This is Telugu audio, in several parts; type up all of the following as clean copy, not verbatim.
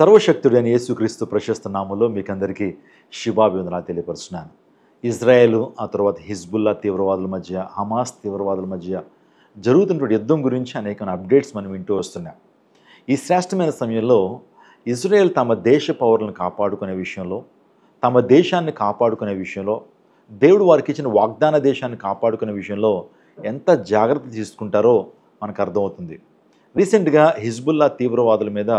సర్వశక్తుడైన యేసుక్రీస్తు ప్రశస్త నామములో మీకందరికీ శుభాభివందనాలు తెలియపరుస్తున్నాను. ఇజ్రాయెల్ ఆ తర్వాత హిజ్బుల్లా తీవ్రవాదుల మధ్య, హమాస్ తీవ్రవాదుల మధ్య జరుగుతున్నటువంటి యుద్ధం గురించి అనేక అప్డేట్స్ మనం వింటూ వస్తున్నాం. ఈ శ్రేష్టమైన సమయంలో ఇజ్రాయెల్ తమ దేశ పౌరులను కాపాడుకునే విషయంలో, తమ దేశాన్ని కాపాడుకునే విషయంలో, దేవుడు వారికి ఇచ్చిన వాగ్దాన దేశాన్ని కాపాడుకునే విషయంలో ఎంత జాగ్రత్త తీసుకుంటారో మనకు అర్థమవుతుంది. రీసెంట్గా హిజ్బుల్లా తీవ్రవాదుల మీద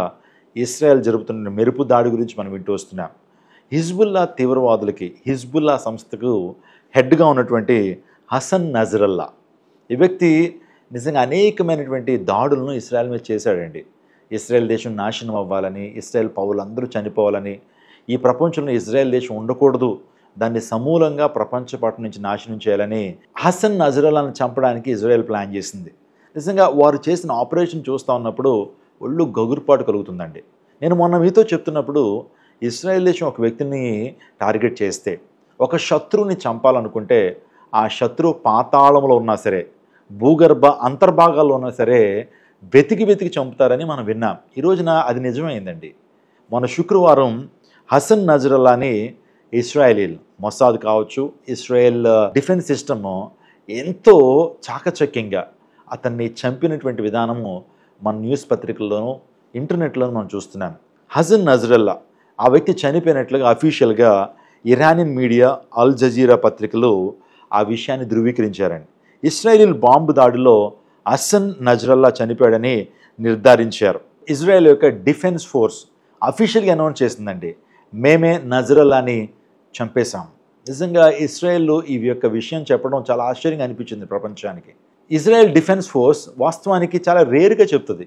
ఇస్రాయెల్ జరుపుతున్న మెరుపు దాడి గురించి మనం వింటూ వస్తున్నాం. హిజ్బుల్లా తీవ్రవాదులకి, హిజ్బుల్లా సంస్థకు హెడ్గా ఉన్నటువంటి హసన్ నజరల్లా, ఈ వ్యక్తి నిజంగా అనేకమైనటువంటి దాడులను ఇస్రాయెల్ మీద చేశాడండి. ఇస్రాయెల్ దేశం నాశనం అవ్వాలని, ఇస్రాయెల్ పౌరులందరూ చనిపోవాలని, ఈ ప్రపంచంలో ఇజ్రాయెల్ దేశం ఉండకూడదు, దాన్ని సమూలంగా ప్రపంచ పట్టణం నుంచి నాశనం చేయాలని హసన్ నజరల్లాను చంపడానికి ఇజ్రాయెల్ ప్లాన్ చేసింది. నిజంగా వారు చేసిన ఆపరేషన్ చూస్తూ ఉన్నప్పుడు ఒళ్ళు గగురుపాటు కలుగుతుందండి. నేను మొన్న మీతో చెప్తున్నప్పుడు ఇస్రాయెల్ దేశం ఒక వ్యక్తిని టార్గెట్ చేస్తే, ఒక శత్రువుని చంపాలనుకుంటే ఆ శత్రువు పాతాళంలో ఉన్నా సరే, భూగర్భ అంతర్భాగాల్లో ఉన్నా సరే వెతికి చంపుతారని మనం విన్నాం. ఈ రోజున అది నిజమైందండి. మొన్న శుక్రవారం హసన్ నజరల్లాని ఇస్రాయేలీలు, మొసాద్ కావచ్చు, ఇస్రాయెల్ డిఫెన్స్ సిస్టమ్ ఎంతో చాకచక్యంగా అతన్ని చంపినటువంటి విధానము మన న్యూస్ పత్రికల్లోనూ ఇంటర్నెట్లోనూ మనం చూస్తున్నాం. హసన్ నజరల్లా ఆ వ్యక్తి చనిపోయినట్లుగా అఫీషియల్గా ఇరానియన్ మీడియా, అల్ జజీరా పత్రికలు ఆ విషయాన్ని ధృవీకరించారండి. ఇస్రాయేల్ బాంబు దాడిలో హసన్ నజరల్లా చనిపోయాడని నిర్ధారించారు. ఇజ్రాయెల్ యొక్క డిఫెన్స్ ఫోర్స్ అఫీషియల్గా అనౌన్స్ చేసిందండి, మేమే నజరల్లాని చంపేశాం. నిజంగా ఇస్రాయెల్ ఈ యొక్క విషయం చెప్పడం చాలా ఆశ్చర్యంగా అనిపించింది ప్రపంచానికి. ఇజ్రాయెల్ డిఫెన్స్ ఫోర్స్ వాస్తవానికి చాలా రేరుగా చెప్తుంది,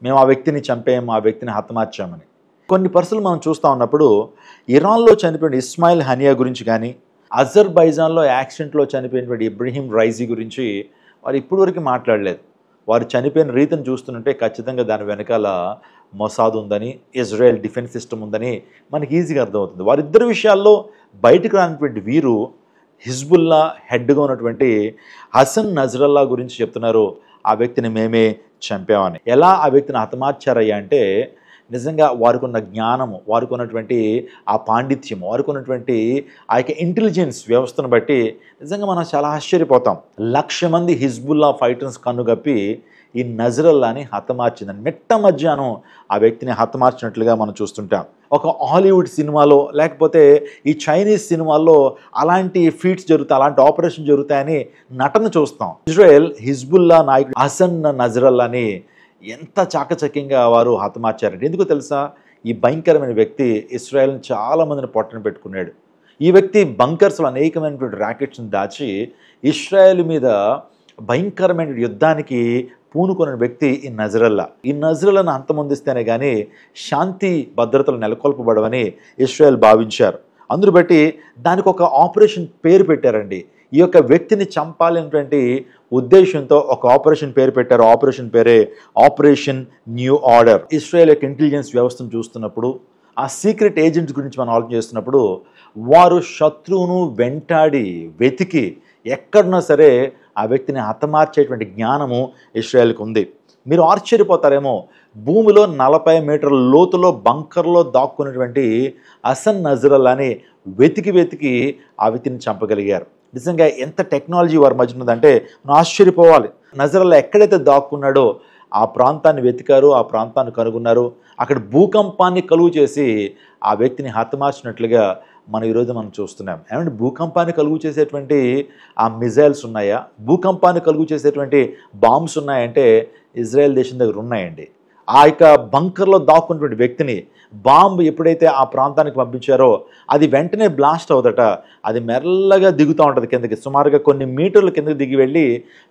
మేము ఆ వ్యక్తిని చంపాము, ఆ వ్యక్తిని హతమార్చామని. కొన్ని పరిస్థితులు మనం చూస్తూ ఉన్నప్పుడు ఇరాన్లో చనిపోయిన ఇస్మాయిల్ హనియా గురించి కానీ, అజర్బైజాన్లో యాక్సిడెంట్లో చనిపోయినటువంటి ఇబ్రహీం రైజీ గురించి వారు ఇప్పటివరకు మాట్లాడలేదు. వారు చనిపోయిన రీతిని చూస్తుంటే ఖచ్చితంగా దాని వెనకాల మొసాద్ ఉందని, ఇజ్రాయెల్ డిఫెన్స్ సిస్టమ్ ఉందని మనకి ఈజీగా అర్థమవుతుంది. వారిద్దరి విషయాల్లో బయటకు రానటువంటి వీరు హిజ్బుల్లా హెడ్గా ఉన్నటువంటి హసన్ నజరల్లా గురించి చెప్తున్నారు, ఆ వ్యక్తిని మేమే చంపామని. ఎలా ఆ వ్యక్తిని హతమార్చారయ్యా అంటే, నిజంగా వారికి ఉన్న జ్ఞానము, వారికి ఉన్నటువంటి ఆ పాండిత్యము, వారికి ఉన్నటువంటి ఆ యొక్క ఇంటెలిజెన్స్ వ్యవస్థను బట్టి నిజంగా మనం చాలా ఆశ్చర్యపోతాం. 1,00,000 మంది హిజ్బుల్లా ఫైటర్స్ కన్నుగప్పి ఈ నజరల్లాని హతమార్చిందని, మిట్ట మధ్యాహ్నం ఆ వ్యక్తిని హతమార్చినట్లుగా మనం చూస్తుంటాం. ఒక హాలీవుడ్ సినిమాలో లేకపోతే ఈ చైనీస్ సినిమాల్లో అలాంటి ఫీట్స్ జరుగుతాయి, అలాంటి ఆపరేషన్ జరుగుతాయని నటన చూస్తాం. ఇజ్రాయెల్ హిజ్బుల్లా నాయకుడు హసన్ నజరల్లాని ఎంత చాకచక్యంగా వారు హతమార్చారంటే, ఎందుకో తెలుసా? ఈ భయంకరమైన వ్యక్తి ఇస్రాయెల్ని చాలామందిని పొట్టన పెట్టుకున్నాడు. ఈ వ్యక్తి బంకర్స్లో అనేకమైనటువంటి ర్యాకెట్స్ని దాచి ఇస్రాయెల్ మీద భయంకరమైన యుద్ధానికి పూనుకున్న వ్యక్తి ఈ నజరల్లా. ఈ నజరల్లాను అంతమొందిస్తేనే కానీ శాంతి భద్రతలు నెలకొల్పబడవని ఇస్రాయెల్ భావించారు. అందును బట్టి దానికి ఒక ఆపరేషన్ పేరు పెట్టారండి. ఈ యొక్క వ్యక్తిని చంపాలనేటువంటి ఉద్దేశంతో ఒక ఆపరేషన్ పేరు పెట్టారు. ఆపరేషన్ పేరే ఆపరేషన్ న్యూ ఆర్డర్. ఇస్రాయెల్ యొక్క ఇంటెలిజెన్స్ వ్యవస్థను చూస్తున్నప్పుడు, ఆ సీక్రెట్ ఏజెంట్స్ గురించి మనం ఆలోచన చేస్తున్నప్పుడు, వారు శత్రువును వెంటాడి వెతికి ఎక్కడున్నా సరే ఆ వ్యక్తిని హతమార్చేటువంటి జ్ఞానము ఇస్రాయెల్కి ఉంది. మీరు ఆశ్చర్యపోతారేమో, భూమిలో 40 మీటర్ల లోతులో బంకర్లో దాక్కున్నటువంటి హసన్ నజరల్లాని వెతికి ఆ వ్యక్తిని చంపగలిగారు. నిజంగా ఎంత టెక్నాలజీ వారి మధ్య ఉన్నదంటే మనం ఆశ్చర్యపోవాలి. నజరల్లా ఎక్కడైతే దాక్కున్నాడో ఆ ప్రాంతాన్ని వెతికారు, ఆ ప్రాంతాన్ని కనుగొన్నారు. అక్కడ భూకంపాన్ని కలుగు చేసి ఆ వ్యక్తిని హతమార్చినట్లుగా ఈరోజు మనం చూస్తున్నాం. ఏమంటే భూకంపాన్ని కలుగు చేసేటువంటి ఆ మిజైల్స్ ఉన్నాయా, భూకంపాన్ని కలుగు చేసేటువంటి బాంబ్స్ ఉన్నాయంటే ఇజ్రాయెల్ దేశం దగ్గర ఉన్నాయండి. ఆ యొక్క బంకర్లో దాక్కున్నటువంటి వ్యక్తిని బాంబు ఎప్పుడైతే ఆ ప్రాంతానికి పంపించారో అది వెంటనే బ్లాస్ట్ అవుదట. అది మెల్లగా దిగుతూ ఉంటుంది కిందకి, సుమారుగా కొన్ని మీటర్ల కిందకి దిగి వెళ్ళి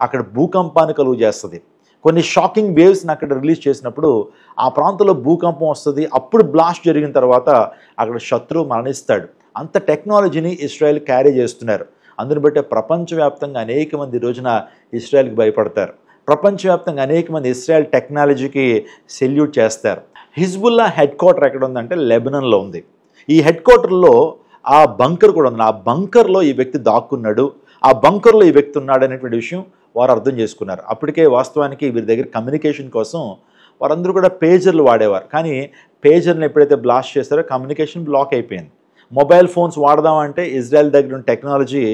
అక్కడ భూకంపాన్ని కలుగు చేస్తుంది. కొన్ని షాకింగ్ వేవ్స్ని అక్కడ రిలీజ్ చేసినప్పుడు ఆ ప్రాంతంలో భూకంపం వస్తుంది. అప్పుడు బ్లాస్ట్ జరిగిన తర్వాత అక్కడ శత్రువు మరణిస్తాడు. అంత టెక్నాలజీని ఇస్రాయెల్ క్యారీ చేస్తున్నారు. అందుని బట్టి ప్రపంచవ్యాప్తంగా అనేక మంది ఈ రోజున ఇస్రాయెల్కి భయపడతారు. ప్రపంచవ్యాప్తంగా అనేక మంది ఇస్రాయెల్ టెక్నాలజీకి సెల్యూట్ చేస్తారు. హిజ్బుల్లా హెడ్ క్వార్టర్ ఎక్కడ ఉందంటే లెబనాన్లో ఉంది. ఈ హెడ్ క్వార్టర్లో ఆ బంకర్ కూడా ఉంది. ఆ బంకర్లో ఈ వ్యక్తి దాక్కున్నాడు, ఆ బంకర్లో ఈ వ్యక్తి ఉన్నాడు అనేటువంటి విషయం వారు అర్థం చేసుకున్నారు. అప్పటికే వాస్తవానికి వీరి దగ్గర కమ్యూనికేషన్ కోసం వారందరూ కూడా పేజర్లు వాడేవారు. కానీ పేజర్ని ఎప్పుడైతే బ్లాస్ట్ చేస్తారో కమ్యూనికేషన్ బ్లాక్ అయిపోయింది. మొబైల్ ఫోన్స్ వాడదామంటే ఇజ్రాయెల్ దగ్గర ఉన్న టెక్నాలజీ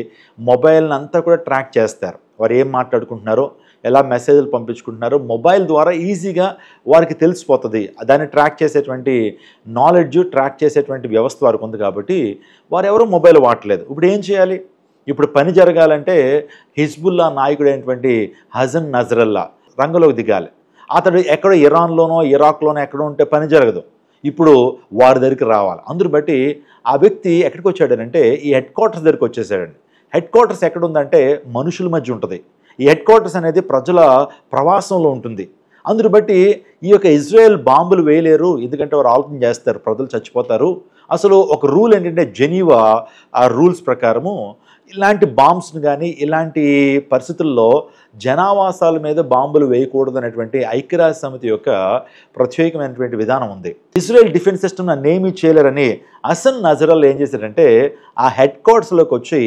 మొబైల్ని అంతా కూడా ట్రాక్ చేస్తారు. వారు ఏం మాట్లాడుకుంటున్నారో, ఎలా మెసేజ్లు పంపించుకుంటున్నారో మొబైల్ ద్వారా ఈజీగా వారికి తెలిసిపోతుంది. దాన్ని ట్రాక్ చేసేటువంటి నాలెడ్జ్, ట్రాక్ చేసేటువంటి వ్యవస్థ వారికి ఉంది కాబట్టి వారు ఎవరు మొబైల్ వాడట్లేదు. ఇప్పుడు ఏం చేయాలి? ఇప్పుడు పని జరగాలంటే హిజ్బుల్లా నాయకుడైనటువంటి హసన్ నజరల్లా రంగంలోకి దిగాలి. అతడు ఎక్కడో ఇరాన్లోనో ఇరాక్లోనో ఎక్కడో ఉంటే పని జరగదు. ఇప్పుడు వారి దగ్గరికి రావాలి. అందును బట్టి ఆ వ్యక్తి ఎక్కడికి వచ్చాడనంటే ఈ హెడ్ క్వార్టర్స్ దగ్గరికి వచ్చేసాడండి. హెడ్ క్వార్టర్స్ ఎక్కడుందంటే మనుషుల మధ్య ఉంటుంది. ఈ హెడ్ క్వార్టర్స్ అనేది ప్రజల ప్రవాసంలో ఉంటుంది. అందును బట్టి ఈ యొక్క ఇజ్రాయెల్ బాంబులు వేయలేరు, ఎందుకంటే వారు ఆలోచన చేస్తారు ప్రజలు చచ్చిపోతారు. అసలు ఒక రూల్ ఏంటంటే జెనీవా ఆ రూల్స్ ప్రకారము ఇలాంటి బాంబ్స్ని కానీ ఇలాంటి పరిస్థితుల్లో జనావాసాల మీద బాంబులు వేయకూడదు అనేటువంటి ఐక్యరాజ్య సమితి యొక్క ప్రత్యేకమైనటువంటి విధానం ఉంది. ఇజ్రాయెల్ డిఫెన్స్ సిస్టమ్ నేమీ చేయలేరని హసన్ నజరల్లా ఏం చేశాడంటే ఆ హెడ్ క్వార్టర్స్లోకి వచ్చి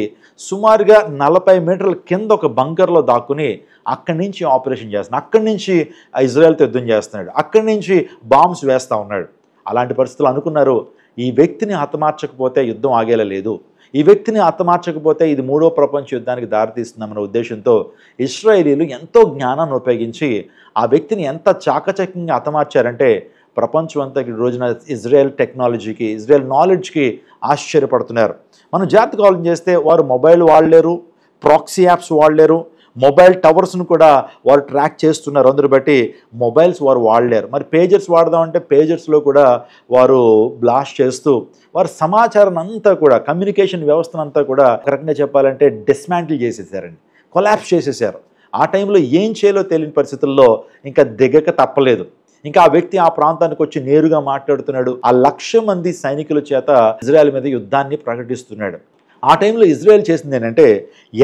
సుమారుగా 40 మీటర్ల కింద ఒక బంకర్లో దాక్కుని అక్కడి నుంచి ఆపరేషన్ చేస్తున్నాడు. అక్కడి నుంచి ఇజ్రాయెల్తో యుద్ధం చేస్తున్నాడు. అక్కడి నుంచి బాంబ్స్ వేస్తూ ఉన్నాడు. అలాంటి పరిస్థితులు అనుకున్నారు ఈ వ్యక్తిని హతమార్చకపోతే యుద్ధం ఆగేలా లేదు, ఈ వ్యక్తిని హతమార్చకపోతే ఇది 3వ ప్రపంచ యుద్ధానికి దారితీస్తుందన్న ఉద్దేశంతో ఇశ్రాయేలీలు ఎంతో జ్ఞానాన్ని ఉపయోగించి ఆ వ్యక్తిని ఎంత చాకచక్యంగా హతమార్చారంటే ప్రపంచం అంతా ఈ రోజున ఇజ్రాయెల్ టెక్నాలజీకి, ఇజ్రాయెల్ నాలెడ్జ్కి ఆశ్చర్యపడుతున్నారు. మనం జాగ్రత్తగా ఆలోచన చేస్తే వారు మొబైల్ వాడలేరు, ప్రాక్సీ యాప్స్ వాడలేరు, మొబైల్ టవర్స్ను కూడా వారు ట్రాక్ చేస్తున్నారు. అందరూ బట్టి మొబైల్స్ వారు వాడలేరు. మరి పేజర్స్ వాడదామంటే పేజర్స్లో కూడా వారు బ్లాస్ట్ చేస్తూ వారు సమాచారాన్ని అంతా కూడా, కమ్యూనికేషన్ వ్యవస్థనంతా కూడా ఒక రకంగా చెప్పాలంటే డిస్మాంటిల్ చేసేసారండి, కొలాప్స్ చేసేసారు. ఆ టైంలో ఏం చేయాలో తెలియని పరిస్థితుల్లో ఇంకా దిగక తప్పలేదు. ఇంకా ఆ వ్యక్తి ఆ ప్రాంతానికి వచ్చి నేరుగా మాట్లాడుతున్నాడు. ఆ 1,00,000 మంది సైనికుల చేత ఇజ్రాయెల్ మీద యుద్ధాన్ని ప్రకటిస్తున్నాడు. ఆ టైంలో ఇజ్రాయెల్ చేసింది ఏంటంటే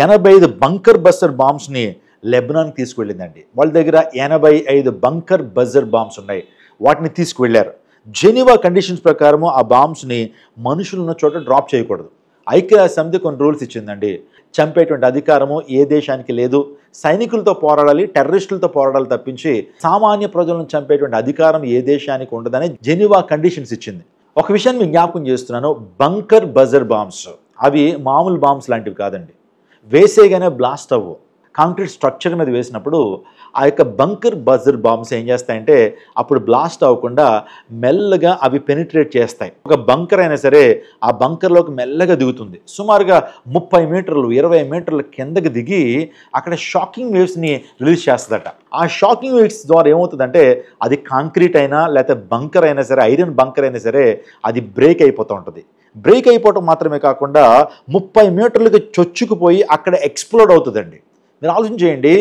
85 బంకర్ బస్టర్ బాంబ్స్ని లెబనాన్కి తీసుకువెళ్ళిందండి. వాళ్ళ దగ్గర 85 బంకర్ బజర్ బాంబ్స్ ఉన్నాయి. వాటిని తీసుకువెళ్ళారు. జెనీవా కండిషన్స్ ప్రకారము ఆ బాంబ్స్ని మనుషులున్న చోట డ్రాప్ చేయకూడదు. ఐక్యరాజ్య సమితి కొన్ని రూల్స్ ఇచ్చిందండి. చంపేటువంటి అధికారము ఏ దేశానికి లేదు. సైనికులతో పోరాడాలి, టెర్రరిస్టులతో పోరాడాలి తప్పించి సామాన్య ప్రజలను చంపేటువంటి అధికారం ఏ దేశానికి ఉండదని జెనీవా కండిషన్స్ ఇచ్చింది. ఒక విషయాన్ని మీకు జ్ఞాపకం చేస్తున్నాను. బంకర్ బజర్ బాంబ్స్ అవి మామూలు బాంబ్స్ లాంటివి కాదండి. వేసేగానే బ్లాస్ట్ అవ్వు. కాంక్రీట్ స్ట్రక్చర్ మీద వేసినప్పుడు ఆ యొక్క బంకర్ బజర్ బాంబ్స్ ఏం చేస్తాయంటే అప్పుడు బ్లాస్ట్ అవ్వకుండా మెల్లగా అవి పెనిట్రేట్ చేస్తాయి. ఒక బంకర్ అయినా సరే ఆ బంకర్లోకి మెల్లగా దిగుతుంది. సుమారుగా 30 మీటర్లు 20 మీటర్ల కిందకి దిగి అక్కడ షాకింగ్ వేవ్స్ని రిలీజ్ చేస్తుందట. ఆ షాకింగ్ వేవ్స్ ద్వారా ఏమవుతుందంటే అది కాంక్రీట్ అయినా లేకపోతే బంకర్ అయినా సరే, ఐరన్ బంకర్ అయినా సరే అది బ్రేక్ అయిపోతూ ఉంటుంది. బ్రేక్ అయిపోవటం మాత్రమే కాకుండా 30 మీటర్లకి చొచ్చుకుపోయి అక్కడ ఎక్స్ప్లోడ్ అవుతుందండి. మీరు ఆలోచన చేయండి,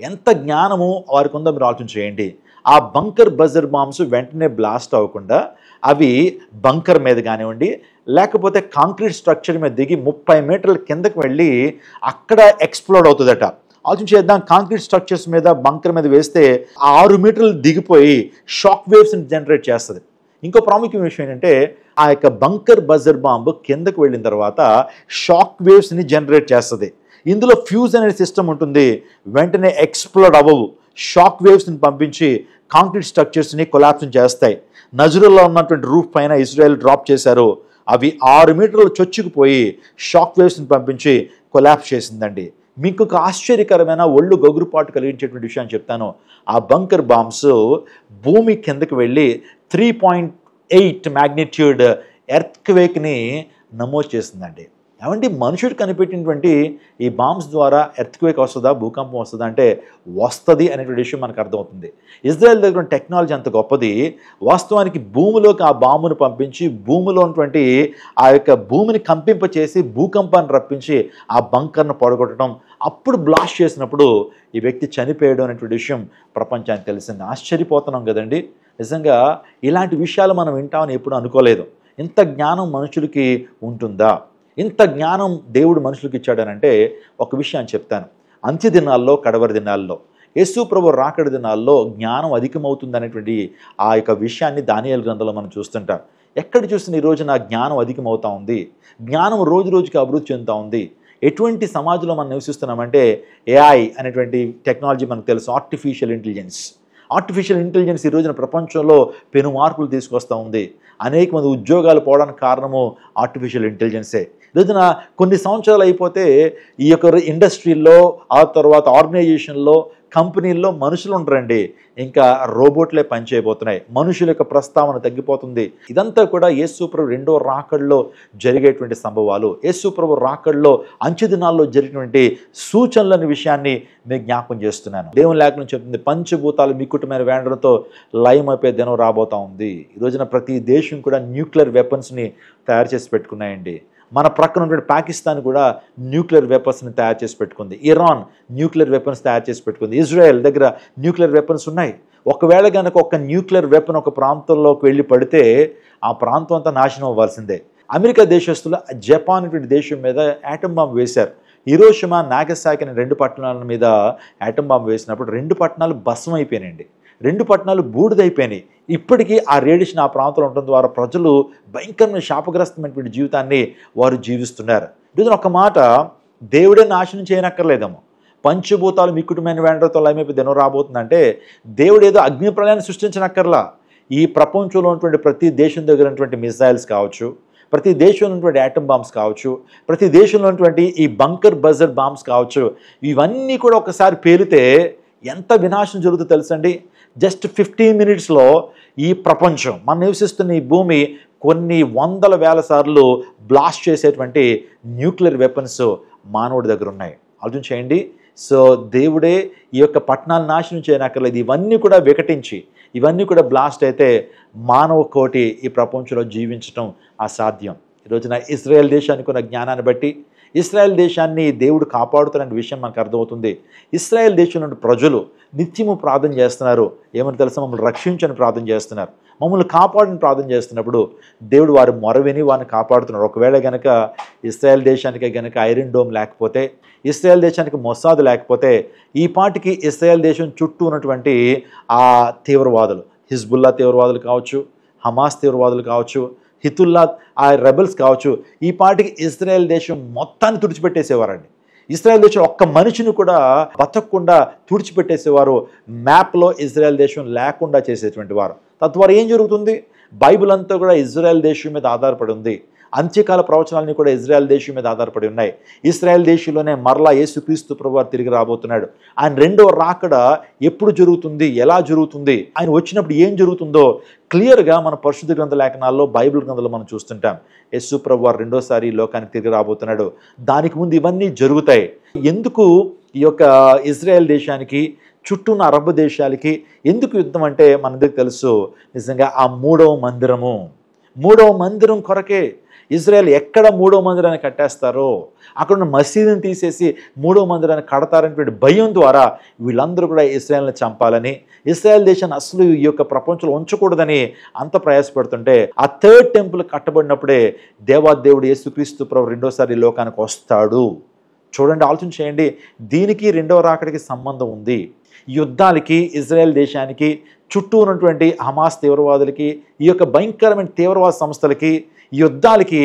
ఎంత జ్ఞానము వారికి ఉందో మీరు ఆలోచన చేయండి. ఆ బంకర్ బజర్ బాంబ్స్ వెంటనే బ్లాస్ట్ అవ్వకుండా అవి బంకర్ మీద కానివ్వండి లేకపోతే కాంక్రీట్ స్ట్రక్చర్ మీద దిగి 30 మీటర్ల కిందకి వెళ్ళి అక్కడ ఎక్స్ప్లోడ్ అవుతుందట. ఆలోచన చేద్దాం, కాంక్రీట్ స్ట్రక్చర్స్ మీద బంకర్ మీద వేస్తే 6 మీటర్లు దిగిపోయి షాక్ వేవ్స్ని జనరేట్ చేస్తుంది. ఇంకో ప్రాముఖ్యమైన విషయం ఏంటంటే ఆ యొక్క బంకర్ బజర్ బాంబు కిందకు వెళ్ళిన తర్వాత షాక్ వేవ్స్ని జనరేట్ చేస్తుంది. ఇందులో ఫ్యూజ్ అనే సిస్టమ్ ఉంటుంది. వెంటనే ఎక్స్ప్లోడ్ అవ్వవు, షాక్ వేవ్స్ని పంపించి కాంక్రీట్ స్ట్రక్చర్స్ని కొలాప్స్ చేస్తాయి. నజరుల్లో ఉన్నటువంటి రూఫ్ పైన ఇజ్రాయెల్ డ్రాప్ చేశారు. అవి 6 మీటర్లు చొచ్చుకుపోయి షాక్ వేవ్స్ని పంపించి కొలాప్స్ చేసిందండి. మీకు ఒక ఆశ్చర్యకరమైన ఒళ్ళు గగురుపాటు కలిగించేటువంటి విషయాన్ని చెప్తాను. ఆ బంకర్ బాంబ్స్ భూమి కిందకి వెళ్ళి 3.8 మ్యాగ్నిట్యూడ్ ఎర్త్క్వేక్ని నమోదు చేసిందండి. ఏమంటే మనుషుడు కనిపెట్టినటువంటి ఈ బాంబ్స్ ద్వారా ఎర్త్క్వేక్ వస్తుందా, భూకంపం వస్తుందా అంటే వస్తుంది అనేటువంటి విషయం మనకు అర్థమవుతుంది. ఇజ్రాయెల్ దగ్గర టెక్నాలజీ అంత గొప్పది. వాస్తవానికి భూమిలోకి ఆ బాంబును పంపించి భూమిలో ఉన్నటువంటి ఆ యొక్క భూమిని కంపింపచేసి భూకంపాన్ని రప్పించి ఆ బంకర్ను పడగొట్టడం, అప్పుడు బ్లాస్ట్ చేసినప్పుడు ఈ వ్యక్తి చనిపోయాడు అనేటువంటి విషయం ప్రపంచానికి తెలిసింది. ఆశ్చర్యపోతున్నాం కదండి. నిజంగా ఇలాంటి విషయాలు మనం వింటామని ఎప్పుడు అనుకోలేదు. ఇంత జ్ఞానం మనుషులకి ఉంటుందా? ఇంత జ్ఞానం దేవుడు మనుషులకు ఇచ్చాడనంటే ఒక విషయాన్ని చెప్తాను. అంత్య దినాల్లో, కడవరి దినాల్లో, యేసు ప్రభు రాకడ దినాల్లో జ్ఞానం అధికమవుతుంది అనేటువంటి ఆ యొక్క విషయాన్ని దానియేలు గ్రంథంలో మనం చూస్తుంటాం. ఎక్కడ చూసిన ఈ రోజున జ్ఞానం అధికమవుతూ ఉంది, జ్ఞానం రోజు రోజుకి అభివృద్ధి చెందుతూ ఉంది. ఎటువంటి సమాజంలో మనం నివసిస్తున్నామంటే ఏఐ అనేటువంటి టెక్నాలజీ మనకు తెలుసు, ఆర్టిఫిషియల్ ఇంటెలిజెన్స్. ఆర్టిఫిషియల్ ఇంటెలిజెన్స్ ఈ రోజున ప్రపంచంలో పెను మార్పులు తీసుకొస్తూ ఉంది. అనేక మంది ఉద్యోగాలు పోవడానికి కారణము ఆర్టిఫిషియల్ ఇంటెలిజెన్సే. ఈ రోజున కొన్ని సంవత్సరాలు అయిపోతే ఈ యొక్క ఇండస్ట్రీల్లో, ఆ తర్వాత ఆర్గనైజేషన్లో, కంపెనీల్లో మనుషులు ఉండరండి, ఇంకా రోబోట్లే పనిచేయబోతున్నాయి. మనుషుల యొక్క ప్రస్తావన తగ్గిపోతుంది. ఇదంతా కూడా యేసు ప్రభు రెండో రాకడలో జరిగేటువంటి సంభవాలు. యేసు ప్రభు రాకడలో అంచె దినాల్లో జరిగినటువంటి సూచనలని విషయాన్ని మీకు జ్ఞాపకం చేస్తున్నాను. దేవుని లేఖనం చెప్తుంది, పంచభూతాలు మిక్కుటమైన వేండడంతో లయమైపోయే దినం రాబోతా ఉంది. ఈ రోజున ప్రతి దేశం కూడా న్యూక్లియర్ వెపన్స్ని తయారు చేసి పెట్టుకున్నాయండి. మన ప్రక్కన ఉన్నటువంటి పాకిస్తాన్ కూడా న్యూక్లియర్ వెపన్స్ని తయారు చేసి పెట్టుకుంది. ఇరాన్ న్యూక్లియర్ వెపన్స్ తయారు చేసి పెట్టుకుంది. ఇజ్రాయెల్ దగ్గర న్యూక్లియర్ వెపన్స్ ఉన్నాయి. ఒకవేళ కనుక ఒక న్యూక్లియర్ వెపన్ ఒక ప్రాంతంలోకి వెళ్ళి పడితే ఆ ప్రాంతం అంతా నాశనం అవ్వాల్సిందే. అమెరికా దేశస్తులు జపాన్ అనే దేశం మీద యాటమ్ బాంబ్ వేశారు. హిరోషిమా, నాగసాకి అనే 2 పట్టణాల మీద యాటమ్ బాంబ్ వేసినప్పుడు 2 పట్టణాలు భస్మం అయిపోయినాయండి. 2 పట్టణాలు బూడిదైపోయినాయి. ఇప్పటికీ ఆ రేడియేషన్ ఆ ప్రాంతంలో ఉండడం ద్వారా ప్రజలు భయంకరమైన శాపగ్రస్తమైనటువంటి జీవితాన్ని వారు జీవిస్తున్నారు. ఈరోజు ఒక మాట, దేవుడే నాశనం చేయనక్కర్లేదేమో, పంచభూతాలు మిక్కుటమైన వేండడంతో లయమైపోయి దినం రాబోతుందంటే దేవుడు ఏదో అగ్ని ప్రళయాన్ని సృష్టించనక్కర్లా. ఈ ప్రపంచంలో ఉన్నటువంటి ప్రతి దేశం దగ్గర ఉన్నటువంటి మిసైల్స్ కావచ్చు, ప్రతి దేశంలో ఉన్నటువంటి యాటమ్ బాంబ్స్ కావచ్చు, ప్రతి దేశంలో ఉన్నటువంటి ఈ బంకర్ బజర్ బాంబ్స్ కావచ్చు, ఇవన్నీ కూడా ఒకసారి పేలితే ఎంత వినాశనం జరుగుతుందో తెలుసండి. జస్ట్ 15 మినిట్స్లో ఈ ప్రపంచం, మనం నివసిస్తున్న ఈ భూమి కొన్ని వందల వేల సార్లు బ్లాస్ట్ చేసేటువంటి న్యూక్లియర్ వెపన్స్ మానవుడి దగ్గర ఉన్నాయి. ఆలోచన చేయండి. సో దేవుడే ఈ యొక్క పట్టణాలు నాశనం చేయనక్కర్లేదు. ఇవన్నీ కూడా వికటించి, ఇవన్నీ కూడా బ్లాస్ట్ అయితే మానవ కోటి ఈ ప్రపంచంలో జీవించడం అసాధ్యం. ఈరోజున ఇజ్రాయెల్ దేశానికి ఉన్న జ్ఞానాన్ని బట్టి ఇజ్రాయెల్ దేశాన్ని దేవుడు కాపాడుతున్న విషయం మనకు అర్థమవుతుంది. ఇజ్రాయెల్ దేశంలో ప్రజలు నిత్యము ప్రార్థన చేస్తున్నారు. ఏమని తెలుసా? మమ్మల్ని రక్షించని ప్రార్థన చేస్తున్నారు, మమ్మల్ని కాపాడని ప్రార్థన చేస్తున్నప్పుడు దేవుడు వారి మొరవిని వారిని కాపాడుతున్నారు. ఒకవేళ కనుక ఇజ్రాయెల్ దేశానికి కనుక ఐరన్ డోమ్ లేకపోతే, ఇజ్రాయెల్ దేశానికి మొసాద్ లేకపోతే, ఈ పాటికి ఇజ్రాయెల్ దేశం చుట్టూ ఉన్నటువంటి ఆ తీవ్రవాదులు, హిజ్బుల్లా తీవ్రవాదులు కావచ్చు, హమాస్ తీవ్రవాదులు కావచ్చు, హితుల్లా ఆ రెబల్స్ కావచ్చు, ఈ పాటికి ఇజ్రాయెల్ దేశం మొత్తాన్ని తుడిచిపెట్టేసేవారండి. ఇజ్రాయెల్ దేశం ఒక్క మనిషిని కూడా బతకకుండా తుడిచిపెట్టేసేవారు. మ్యాప్లో ఇజ్రాయెల్ దేశం లేకుండా చేసేటువంటి వారు. తద్వారా ఏం జరుగుతుంది? బైబిల్ అంతా కూడా ఇజ్రాయెల్ దేశం మీద ఆధారపడి ఉంది. అంత్యకాల ప్రవచనాలన్నీ కూడా ఇజ్రాయెల్ దేశం మీద ఆధారపడి ఉన్నాయి. ఇజ్రాయెల్ దేశంలోనే మరలా యేసుక్రీస్తు ప్రభువు తిరిగి రాబోతున్నాడు. ఆయన రెండవ రాకడ ఎప్పుడు జరుగుతుంది, ఎలా జరుగుతుంది, ఆయన వచ్చినప్పుడు ఏం జరుగుతుందో క్లియర్గా మన పరిశుద్ధ గ్రంథ లేఖనాల్లో, బైబిల్ గ్రంథంలో మనం చూస్తుంటాం. యేసు ప్రభువు రెండోసారి లోకానికి తిరిగి రాబోతున్నాడు. దానికి ముందు ఇవన్నీ జరుగుతాయి. ఎందుకు ఈ యొక్క ఇజ్రాయెల్ దేశానికి, చుట్టూ ఉన్న అరబ్ దేశాలకి ఎందుకు యుద్ధం అంటే మనందరికి తెలుసు. నిజంగా ఆ మూడవ మందిరం కొరకే. ఇజ్రాయెల్ ఎక్కడ మూడవ మందిరాన్ని కట్టేస్తారో అక్కడ ఉన్న మసీదుని తీసేసి మూడవ మందిరాన్ని కడతారనేటువంటి భయం ద్వారా వీళ్ళందరూ కూడా ఇజ్రాయెల్ని చంపాలని, ఇజ్రాయెల్ దేశాన్ని అసలు ఈ యొక్క ప్రపంచంలో ఉంచకూడదని అంత ప్రయాసపడుతుంటే, ఆ 3rd టెంపుల్ కట్టబడినప్పుడే దేవాదేవుడు యేసుక్రీస్తు ప్రభు రెండోసారి లోకానికి వస్తాడు. చూడండి, ఆలోచన చేయండి. దీనికి రెండవ రాకడికి సంబంధం ఉంది. యుద్ధాలకి, ఇజ్రాయెల్ దేశానికి, చుట్టూ ఉన్నటువంటి హమాస్ తీవ్రవాదులకి, ఈ యొక్క భయంకరమైన తీవ్రవాద సంస్థలకి, యుద్ధాలకి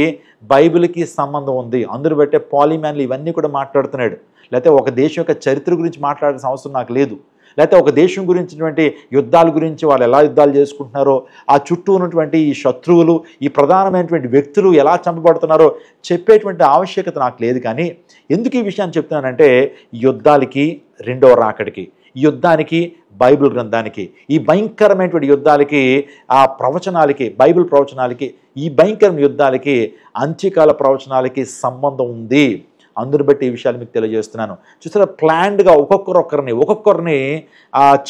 బైబిల్కి సంబంధం ఉంది. అందును బట్టే పాలిమాన్లు ఇవన్నీ కూడా మాట్లాడుతున్నాడు. లేకపోతే ఒక దేశం యొక్క చరిత్ర గురించి మాట్లాడాల్సిన అవసరం నాకు లేదు. లేకపోతే ఒక దేశం గురించినటువంటి యుద్ధాల గురించి వాళ్ళు ఎలా యుద్ధాలు చేసుకుంటున్నారో, ఆ చుట్టూ ఉన్నటువంటి ఈ శత్రువులు, ఈ ప్రధానమైనటువంటి వ్యక్తులు ఎలా చంపబడుతున్నారో చెప్పేటువంటి ఆవశ్యకత నాకు లేదు. కానీ ఎందుకు ఈ విషయాన్ని చెప్తున్నానంటే, యుద్ధాలకి, రెండవ రాకడికి, యుద్ధానికి, బైబిల్ గ్రంథానికి, ఈ భయంకరమైనటువంటి యుద్ధాలకి, ఆ ప్రవచనాలకి, బైబిల్ ప్రవచనాలకి, ఈ భయంకరమైన యుద్ధాలకి, అంత్యకాల ప్రవచనాలకి సంబంధం ఉంది. అందుని బట్టి ఈ విషయాలు మీకు తెలియజేస్తున్నాను. చూసారా, ప్లాన్డ్గా ఒక్కొక్కరిని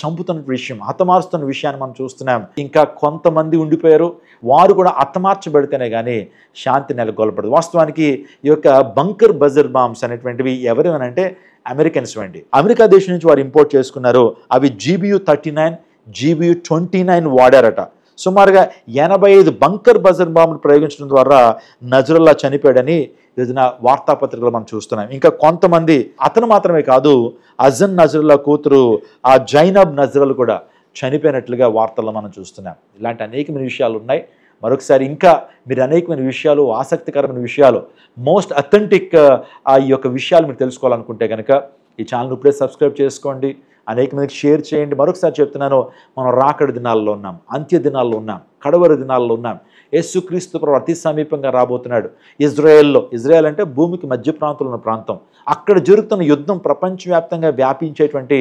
చంపుతున్న విషయం, హతమారుస్తున్న విషయాన్ని మనం చూస్తున్నాం. ఇంకా కొంతమంది ఉండిపోయారు, వారు కూడా హతమార్చబడితేనే కానీ శాంతి నెలకొల్పడదు. వాస్తవానికి ఈ యొక్క బంకర్ బజర్ బాంబ్స్ అనేటువంటివి ఎవరేమనంటే అమెరికన్స్ వండి, అమెరికా దేశం నుంచి వారు ఇంపోర్ట్ చేసుకున్నారు. అవి GBU-39, GBU-29 వాడారట. సుమారుగా 85 బంకర్ బజర్ బాంబులు ప్రయోగించడం ద్వారా నజరుల్లా చనిపోయాడని ఈరోజున వార్తాపత్రికలు మనం చూస్తున్నాం. ఇంకా కొంతమంది, అతను మాత్రమే కాదు, అజన్ నజరుల్లా కూతురు ఆ జైనబ్ నజరులు కూడా చనిపోయినట్లుగా వార్తల్లో మనం చూస్తున్నాం. ఇలాంటి అనేకమైన విషయాలు ఉన్నాయి. మరొకసారి ఇంకా మీరు అనేకమైన విషయాలు, ఆసక్తికరమైన విషయాలు, మోస్ట్ అథెంటిక్ ఈ యొక్క విషయాలు మీరు తెలుసుకోవాలనుకుంటే కనుక ఈ ఛానల్ ఇప్పుడే సబ్స్క్రైబ్ చేసుకోండి. అనేక మందికి షేర్ చేయండి. మరొకసారి చెప్తున్నాను, మనం రాకడి దినాల్లో ఉన్నాం, అంత్య దినాల్లో ఉన్నాం, కడవరి దినాల్లో ఉన్నాం. యేసుక్రీస్తు ప్రభు అతి సమీపంగా రాబోతున్నాడు. ఇజ్రాయెల్ అంటే భూమికి మధ్య ప్రాంతంలో ఉన్న ప్రాంతం. అక్కడ జరుగుతున్న యుద్ధం ప్రపంచవ్యాప్తంగా వ్యాపించేటువంటి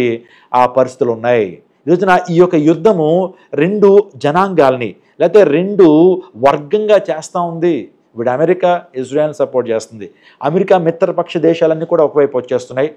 ఆ పరిస్థితులు ఉన్నాయి. ఈరోజున ఈ యొక్క యుద్ధము 2 జనాంగాల్ని లేకపోతే 2 వర్గంగా చేస్తూ ఉంది. ఇప్పుడు అమెరికా ఇజ్రాయెల్ని సపోర్ట్ చేస్తుంది. అమెరికా మిత్రపక్ష దేశాలన్నీ కూడా ఒకవైపు వచ్చేస్తున్నాయి.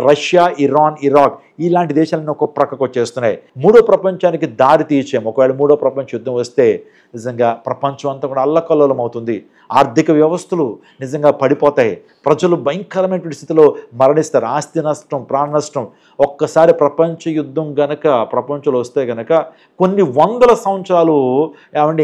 రష్యా, ఇరాన్, ఇరాక్ ఇలాంటి దేశాలన్నీ ఒక ప్రక్కకు వచ్చేస్తున్నాయి. మూడో ప్రపంచానికి దారి తీర్చాము. ఒకవేళ మూడో ప్రపంచ యుద్ధం వస్తే నిజంగా ప్రపంచం అంతా కూడా అల్లకల్లోలం అవుతుంది. ఆర్థిక వ్యవస్థలు నిజంగా పడిపోతాయి. ప్రజలు భయంకరమైనటువంటి స్థితిలో మరణిస్తారు. ఆస్తి నష్టం, ప్రాణ నష్టం. ఒక్కసారి ప్రపంచ యుద్ధం గనక ప్రపంచంలో వస్తే గనక కొన్ని వందల సంవత్సరాలు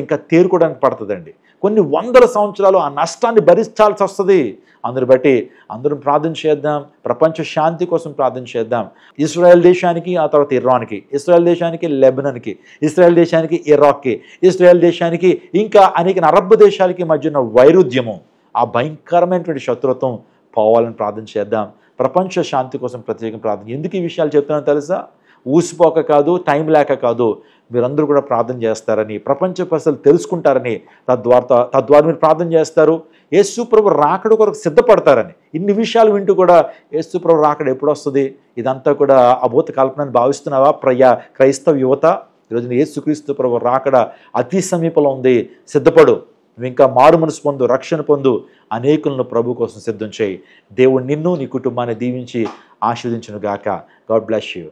ఇంకా తేరుకోవడానికి పడుతుందండి. కొన్ని వందల సంవత్సరాలు ఆ నష్టాన్ని భరించాల్సి వస్తుంది. అందుని బట్టి అందరం ప్రార్థన చేద్దాం, ప్రపంచ శాంతి కోసం ప్రార్థన చేద్దాం. ఇజ్రాయెల్ దేశానికి, ఆ తర్వాత ఇరాన్కి, ఇజ్రాయెల్ దేశానికి లెబనాన్కి, ఇజ్రాయెల్ దేశానికి ఇరాక్కి, ఇజ్రాయెల్ దేశానికి ఇంకా అనేక అరబ్ దేశాలకి మధ్య ఉన్న వైరుధ్యము, ఆ భయంకరమైనటువంటి శత్రుత్వం పోవాలని ప్రార్థన చేద్దాం. ప్రపంచ శాంతి కోసం ప్రత్యేకంగా ప్రార్థన. ఎందుకు ఈ విషయాలు చెప్తున్నానో తెలుసా? ఊసిపోక కాదు, టైం లేక కాదు, మీరందరూ కూడా ప్రార్థన చేస్తారని, ప్రపంచ పరిస్థితులు తెలుసుకుంటారని, తద్వారా మీరు ప్రార్థన చేస్తారు. యేసు ప్రభు రాకడ కొరకు సిద్ధపడతారని. ఇన్ని విషయాలు వింటూ కూడా యేసు ప్రభు రాకడ ఎప్పుడు వస్తుంది, ఇదంతా కూడా అభూత కల్పనని భావిస్తున్నావా క్రైస్తవ యువత? ఈరోజున యేసుక్రీస్తు ప్రభు రాకడ అతి సమీపంలో ఉంది. సిద్ధపడు. నువ్వు ఇంకా మారు మనసు పొందు, రక్షణ పొందు, అనేకులను ప్రభు కోసం సిద్ధం చేయి. దేవుడు నిన్ను, నీ కుటుంబాన్ని దీవించి ఆశీర్వదించును గాక. God bless you.